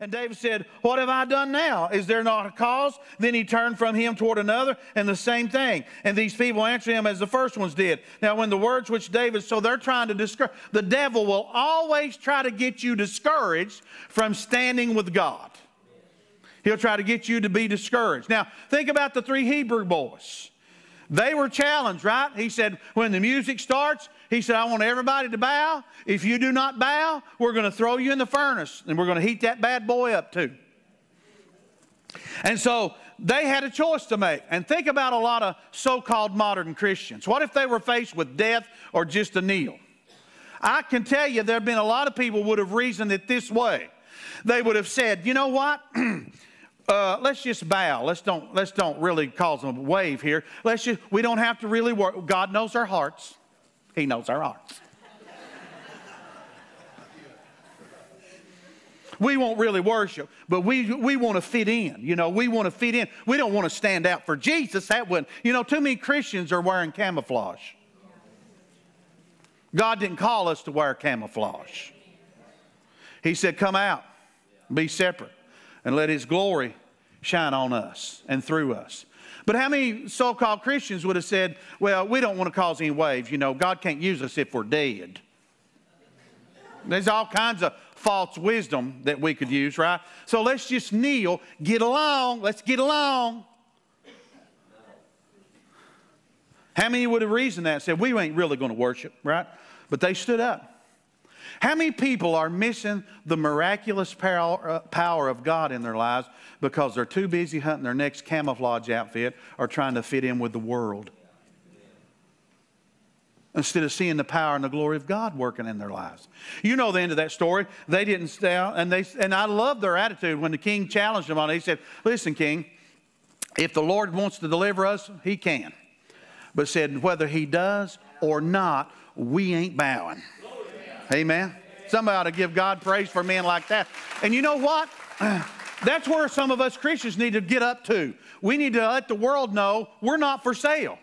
And David said, what have I done now? Is there not a cause? Then he turned from him toward another, and the same thing. And these people answered him as the first ones did. Now when the words which David, so they're trying to discourage. The devil will always try to get you discouraged from standing with God. He'll try to get you to be discouraged. Now think about the 3 Hebrew boys. They were challenged, right? He said, when the music starts, he said, I want everybody to bow. If you do not bow, we're going to throw you in the furnace, and we're going to heat that bad boy up too. And so they had a choice to make. And think about a lot of so-called modern Christians. What if they were faced with death or just a kneel? I can tell you there have been a lot of people would have reasoned it this way. They would have said, you know what? Let's just bow. Let's don't really cause a wave here. We don't have to really work. God knows our hearts. He knows our hearts. We won't really worship, but we want to fit in. You know, we want to fit in. We don't want to stand out for Jesus. That wouldn't. You know, too many Christians are wearing camouflage. God didn't call us to wear camouflage. He said, come out, be separate, and let His glory shine on us and through us. But how many so-called Christians would have said, well, we don't want to cause any waves. You know, God can't use us if we're dead. There's all kinds of false wisdom that we could use, right? So let's just kneel, get along, let's get along. How many would have reasoned that and said, we ain't really going to worship, right? But they stood up. How many people are missing the miraculous power of God in their lives because they're too busy hunting their next camouflage outfit or trying to fit in with the world, instead of seeing the power and the glory of God working in their lives? You know the end of that story. They didn't stay out, and I love their attitude when the king challenged them on it. He said, listen, king, if the Lord wants to deliver us, He can. But said, whether He does or not, we ain't bowing. Amen. Somebody ought to give God praise for men like that. And you know what? That's where some of us Christians need to get up to. We need to let the world know we're not for sale.